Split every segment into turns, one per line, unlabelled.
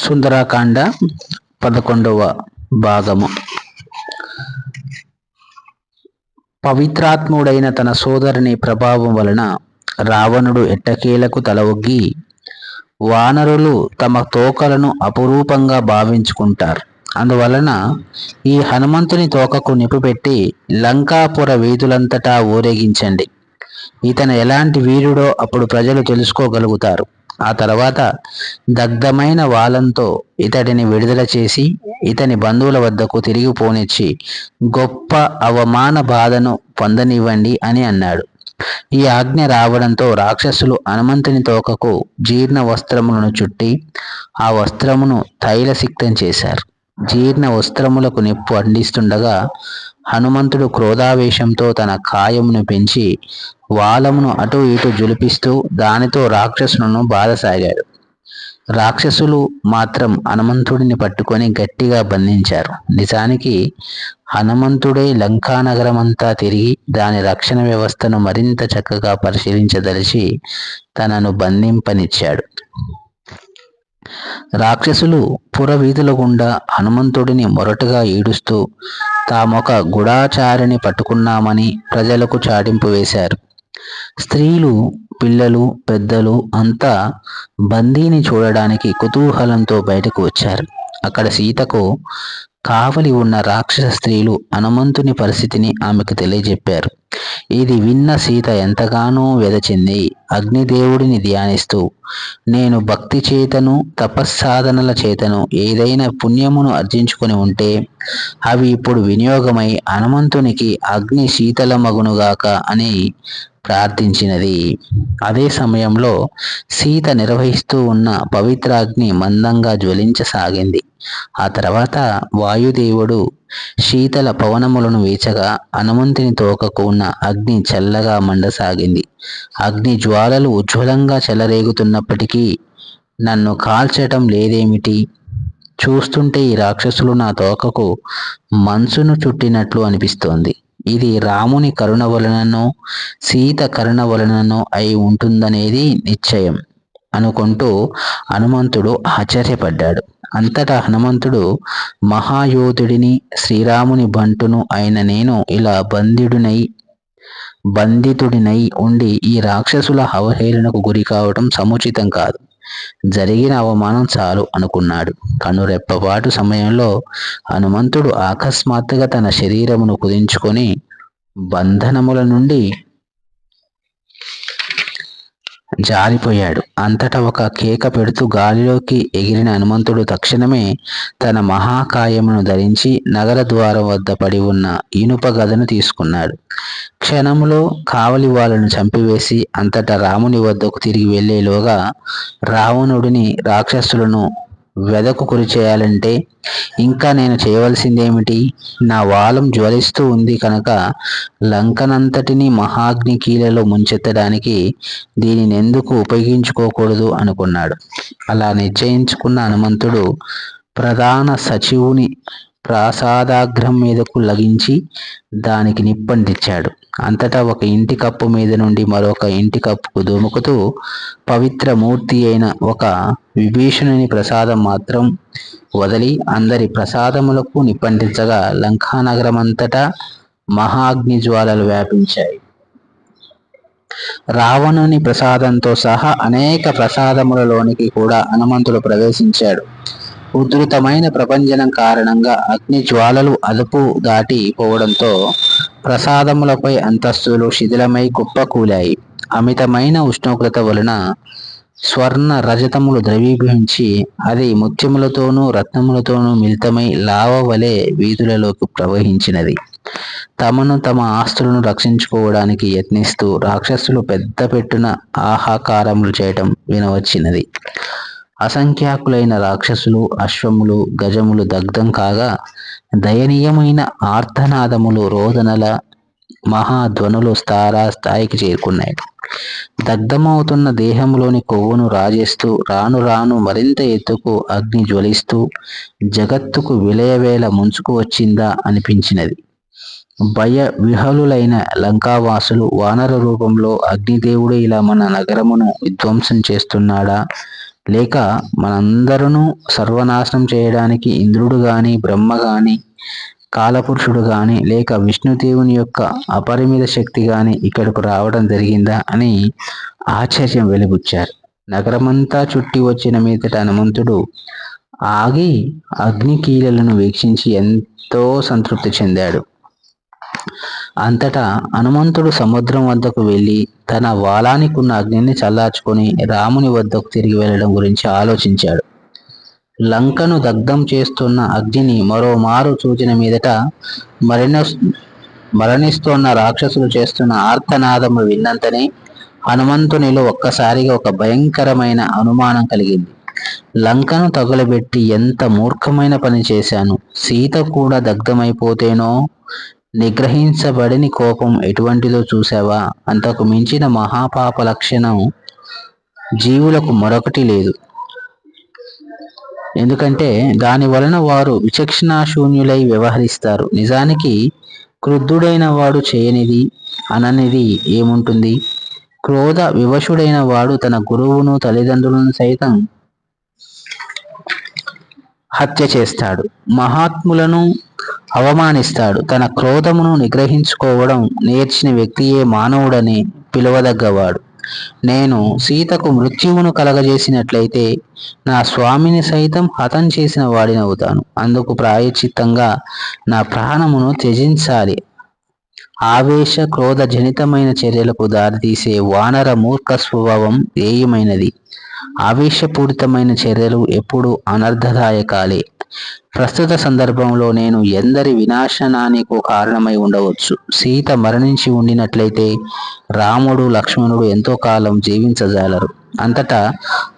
సుందరాకాండ 11వ భాగము. పవిత్రాత్ముడైన తన సోదరుని ప్రభావం వలన రావణుడు ఎట్టకేలకు తల ఒగ్గి, వానరులు తమ తోకలను అపురూపంగా భావించుకుంటారు. అందువలన ఈ హనుమంతుని తోకకు నిప్పుపెట్టి లంకాపుర వీధులంతటా ఊరేగించండి. ఇతను ఎలాంటి వీరుడో అప్పుడు ప్రజలు తెలుసుకోగలుగుతారు. ఆ తర్వాత దగ్ధమైన వాలంతో ఇతడిని విడుదల చేసి ఇతని బంధువుల వద్దకు తిరిగి పోనిచ్చి గొప్ప అవమాన బాధను పొందనివ్వండి అని అన్నాడు. ఈ ఆజ్ఞ రావడంతో రాక్షసులు హనుమంతుని తోకకు జీర్ణ వస్త్రములను చుట్టి ఆ వస్త్రమును తైలసిక్తం చేశారు. జీర్ణ వస్త్రములకు నిప్పు అందిస్తుండగా హనుమంతుడు క్రోధావేశంతో తన కాయమును పెంచి వాలమును అటు ఇటు జులిపిస్తూ దానితో రాక్షసులను బాధసాగాడు. రాక్షసులు మాత్రం హనుమంతుడిని పట్టుకొని గట్టిగా బంధించారు. నిజానికి హనుమంతుడే లంకానగరమంతా తిరిగి దాని రక్షణ వ్యవస్థను మరింత చక్కగా పరిశీలించదలిచి తనను బంధింపనిచ్చాడు. రాక్షసులు పురవీధుల గుండా హనుమంతుడిని మొరటుగా ఈడుస్తూ తామొక గూఢచారిని పట్టుకున్నామని ప్రజలకు చాటింపు వేశారు. స్త్రీలు, పిల్లలు, పెద్దలు అంతా బందీని చూడడానికి కుతూహలంతో బయటకు వచ్చారు. అక్కడ సీతకు కావలి ఉన్న రాక్షస స్త్రీలు హనుమంతుని పరిస్థితిని ఆమెకు తెలియజెప్పారు. ఇది విన్న సీత ఎంతగానో వెదచింది. అగ్నిదేవుడిని ధ్యానిస్తూ, నేను భక్తి చేతను తపస్సాధనల చేతను ఏదైనా పుణ్యమును ఆర్జించుకొని ఉంటే అవి ఇప్పుడు వినియోగమై హనుమంతునికి అగ్ని శీతలమగునుగాక అని ప్రార్థించినది. అదే సమయంలో సీత నిర్వహిస్తూ ఉన్న పవిత్రాగ్ని మందంగా జ్వలించసాగింది. ఆ తర్వాత వాయుదేవుడు శీతల పవనములను వీచగా హనుమంతుని తోకకు ఉన్న అగ్ని చల్లగా మండసాగింది. అగ్ని జ్వాలలు ఉజ్వలంగా చెలరేగుతున్నప్పటికీ నన్ను కాల్చటం లేదేమిటి? చూస్తుంటే ఈ రాక్షసులు నా తోకకు మంచును చుట్టినట్లు అనిపిస్తోంది. ఇది రాముని కరుణ వలననో సీత కరుణ వలననో అయి ఉంటుందనేది నిశ్చయం అనుకుంటూ హనుమంతుడు ఆశ్చర్యపడ్డాడు. అంతటా హనుమంతుడు, మహాయోధుడిని శ్రీరాముని బంటును అయిన నేను ఇలా బంధితుడినై ఉండి ఈ రాక్షసుల అవహేళనకు గురి కావటం సముచితం కాదు. జరిగిన అవమానం చాలు అనుకున్నాడు. కనురెప్పపాటు సమయంలో హనుమంతుడు అకస్మాత్తుగా తన శరీరమును కుదించుకొని బంధనముల నుండి జారిపోయాడు. అంతటా ఒక కేక పెడుతూ గాలిలోకి ఎగిరిన హనుమంతుడు తక్షణమే తన మహాకాయమును ధరించి నగర ద్వారం వద్ద పడి ఉన్న ఇనుప గదను తీసుకున్నాడు. క్షణములో కావలి వాళ్ళను చంపివేసి అంతటా రాముని వద్దకు తిరిగి వెళ్లేలోగా రావణుడిని రాక్షసులను వెదకు గురి చేయాలంటే ఇంకా నేను చేయవలసిందేమిటి? నా వాలం జ్వలిస్తూ ఉంది కనుక లంకనంతటిని మహాగ్ని కీలలో ముంచెత్తడానికి దీనిని ఎందుకు ఉపయోగించుకోకూడదు అనుకున్నాడు. అలా నిశ్చయించుకున్న హనుమంతుడు ప్రధాన సచివుని ప్రాసాదాగ్రం మీదకు లగించి దానికి నిప్పంటించాడు. అంతటా ఒక ఇంటి కప్పు మీద నుండి మరొక ఇంటి కప్పుకు దుముకుతూ పవిత్ర మూర్తి అయిన ఒక విభీషణుని ప్రసాదం మాత్రం వదిలి అందరి ప్రసాదములకు నిప్పంటించగా లంకానగరమంతటా మహాగ్ని జ్వాలలు వ్యాపించాయి. రావణుని ప్రసాదంతో సహా అనేక ప్రసాదములలోనికి కూడా హనుమంతుడు ప్రవేశించాడు. ఉధృతమైన ప్రభంజనం కారణంగా అగ్ని జ్వాలలు అదుపు దాటి పోవడంతో ప్రసాదములపై అంతస్తులు శిథిలమై కుప్పకూలాయి. అమితమైన ఉష్ణోగ్రత వలన స్వర్ణ రజతములు ద్రవీభవించి అది ముత్యములతోనూ రత్నములతోనూ మిళితమై లావ వలె వీధులలోకి ప్రవహించినది. తమ ఆస్తులను రక్షించుకోవడానికి యత్నిస్తూ రాక్షసులు పెద్ద పెట్టున ఆహాకారములు చేయటం వినవచ్చినది. అసంఖ్యాకులైన రాక్షసులు, అశ్వములు, గజములు దగ్ధం కాగా దయనీయమైన ఆర్తనాదములు, రోదనల మహాధ్వనులు స్థాయికి చేరుకున్నాయి. దగ్ధమవుతున్న దేహంలోని కొవ్వును రాజేస్తూ రాను రాను మరింత ఎత్తుకు అగ్ని జ్వలిస్తూ జగత్తుకు విలయవేళ ముంచుకు వచ్చిందా అనిపించినది. భయ విహలులైన లంకావాసులు వానర రూపంలో అగ్నిదేవుడు ఇలా మన నగరమును విధ్వంసం చేస్తున్నాడా లేక మనందరూ సర్వనాశనం చేయడానికి ఇంద్రుడు గాని, బ్రహ్మ గాని, కాలపురుషుడు గాని, లేక విష్ణుదేవుని యొక్క అపరిమిత శక్తి గాని ఇక్కడకు రావడం జరిగిందా అని ఆశ్చర్యం వెలిబుచ్చారు. నగరమంతా చుట్టి వచ్చిన మీదట హనుమంతుడు ఆగి అగ్నికీలలను వీక్షించి ఎంతో సంతృప్తి చెందాడు. అంతటా హనుమంతుడు సముద్రం వద్దకు వెళ్ళి తన వాలానికి ఉన్న అగ్నిని చల్లార్చుకొని రాముని వద్దకు తిరిగి వెళ్ళడం గురించి ఆలోచించాడు. లంకను దగ్ధం చేస్తున్న అగ్నిని మరోమారు చూచిన మీదట మరణిస్తున్న రాక్షసులు చేస్తున్న ఆర్తనాదము విన్నంతనే హనుమంతునిలో ఒక్కసారిగా ఒక భయంకరమైన అనుమానం కలిగింది. లంకను తగులబెట్టి ఎంత మూర్ఖమైన పని చేశాను. సీత కూడా దగ్ధమైపోతేనో. నిగ్రహించబడిని కోపం ఎటువంటిదో చూసావా? అంతకు మించిన మహాపాప లక్షణం జీవులకు మరొకటి లేదు. ఎందుకంటే దాని వలన వారు విచక్షణాశూన్యులై వ్యవహరిస్తారు. నిజానికి క్రుద్ధుడైన వాడు చేయనిది అననిది ఏముంటుంది? క్రోధ వివశుడైన వాడు తన గురువును, తల్లిదండ్రులను సైతం హత్య చేస్తాడు. మహాత్ములను అవమానిస్తాడు. తన క్రోధమును నిగ్రహించుకోవడం నేర్చిన వ్యక్తియే మానవుడని పిలువదగ్గవాడు. నేను సీతకు మృత్యువును కలగజేసినట్లయితే నా స్వామిని సైతం హతం చేసిన వాడినవుతాను. అందుకు ప్రాయశ్చిత్తంగా నా ప్రాణమును త్యజించాలి. ఆవేశ క్రోధ జనితమైన చర్యలకు దారితీసే వానర మూర్ఖ స్వభావం ఏయమైనది. ఆవేశపూరితమైన చర్యలు ఎప్పుడు అనర్థదాయకాలే. ప్రస్తుత సందర్భంలో నేను ఎందరి వినాశనానికి కారణమై ఉండవచ్చు. సీత మరణించి ఉండినట్లయితే రాముడు, లక్ష్మణుడు ఎంతో కాలం జీవించజాలరు. అంతటా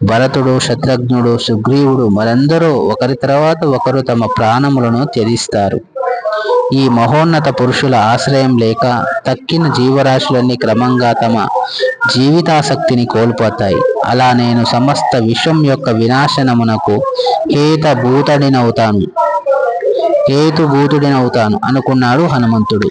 భరతుడు, శత్రుఘ్నుడు, సుగ్రీవుడు మరెందరో ఒకరి తర్వాత ఒకరు తమ ప్రాణములను త్యజిస్తారు. ఈ మహోన్నత పురుషుల ఆశ్రయం లేక తక్కిన జీవరాశులన్నీ క్రమంగా తమ జీవితాసక్తిని కోల్పోతాయి. అలా నేను సమస్త విశ్వం యొక్క వినాశనమునకు హేతుభూతుడినవుతాను అనుకున్నాడు హనుమంతుడు.